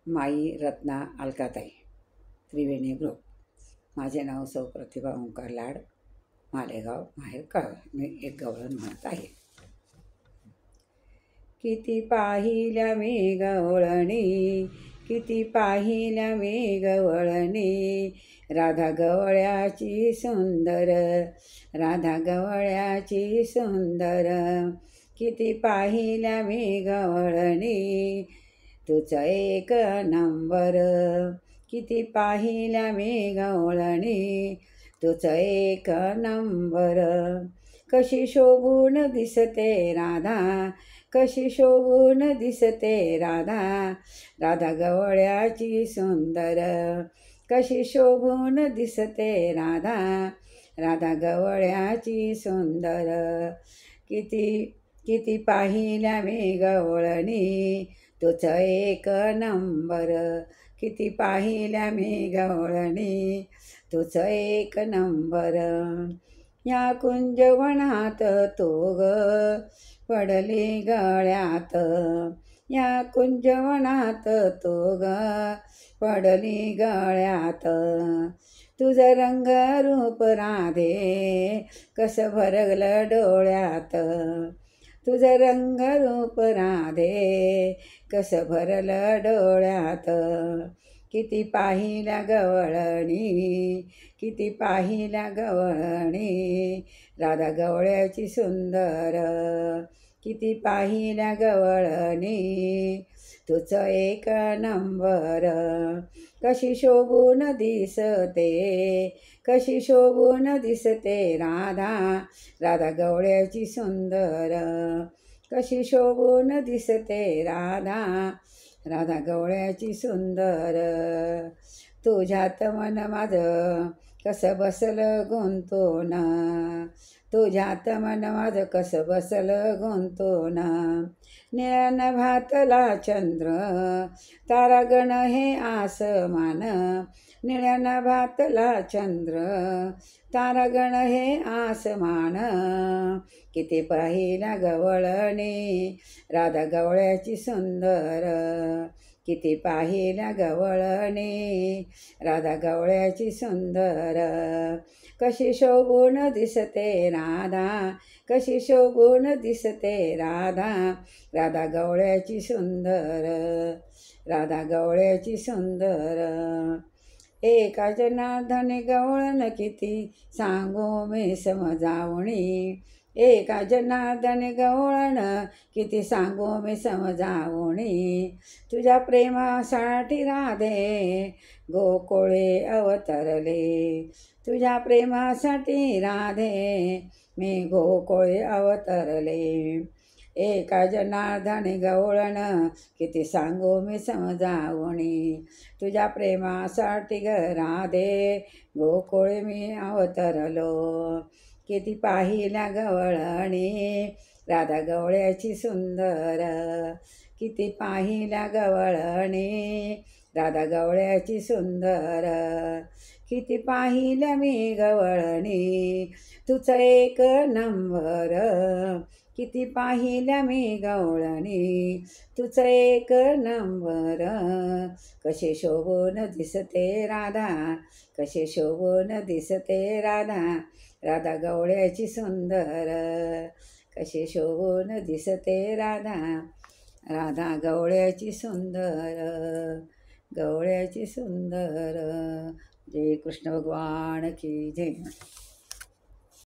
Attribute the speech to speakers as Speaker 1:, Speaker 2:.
Speaker 1: माई रत्ना अलकाताई, त्रिवेणी ग्रुप. माझे नाव सौ प्रतिभा ओंकार लाड, मालेगाव, माहेर कळवा. मी एक गवळण म्हणत आहे. किती पाहिल्या मी गवळणी, किती पाहिल्या मी गवळणी, राधा गवळ्याची सुंदर, राधा गवळ्याची सुंदर. किती पाहिल्या मी गवळणी, तुझं एक नंबर. किती पाहिल्या मी गवळणी, तुझं एक नंबर. कशी शोभून दिसते राधा, कशी शोभून दिसते राधा, राधा गवळ्याची सुंदर. कशी शोभून दिसते राधा, राधा गवळ्याची सुंदर. किती किती पाहिल्या मी गवळणी, तुझं एक नंबर. किती पाहिल्या मी गवळणी, तुझं एक नंबर. या कुंजवनात तो ग पडली गळ्यात, या कुंजवनात तो ग पडली गळ्यात. तुझं रंग रूप राधे कसं भरगलं डोळ्यात, तुझं रंग रूप राधे कसं भरलं डोळ्यात. किती पाहिल्या गवळणी, किती पाहिल्या गवळणी, राधा गवळ्याची सुंदर. किती पाहिल्या गवळणी, तुझं एक नंबर. कशी शोभून दिसते, कशी शोभून दिसते राधा, राधा गवळ्याची सुंदर. कशी शोभून दिसते राधा, राधा गवळ्याची सुंदर. तुझ्यात मन माझं कसं बसलं गुंतून, तुझ्यात मन माझं कसं बसलं गुंतून. निळ्या नभातला चंद्र तारागण हे आसमान, निळ्या नभातला चंद्र तारागण हे आसमान. किती पाहिल्या गवळणी, राधा गवळ्याची सुंदर. किती पाहिल्या गवळणी, राधा गवळ्याची सुंदर. कशी शोभून दिसते राधा, कशी शोभून दिसते राधा, राधा गवळ्याची सुंदर, राधा गवळ्याची सुंदर. एका जनार्दने गवळण किती सांगू मी समजावणी, एका जनार्दने गवळण किती सांगू मी समजावणी. तुझ्या प्रेमासाठी राधे गोकुळे अवतरले, तुझ्या प्रेमासाठी राधे मी गोकुळे अवतरले. एका जनार्दने गवळण किती सांगू मी समजावणी, तुझ्या प्रेमासाठी ग राधे गोकुळे मी अवतरलो. किती पाहिल्या गवळणी, राधा गवळ्याची सुंदर. किती पाहिल्या गवळणी, राधा गवळ्याची सुंदर. किती पाहिल्या मी गवळणी, तुझं एक नंबर. किती पाहिल्या मी गवळणी, तुझं एक नंबर. कशी शोभून दिसते राधा, कशी शोभून दिसते राधा, राधा गवळ्याची सुंदर. कशी शोभून दिसते राधा, राधा गवळ्याची सुंदर, गवळ्याची सुंदर. जय कृष्ण भगवान की जय.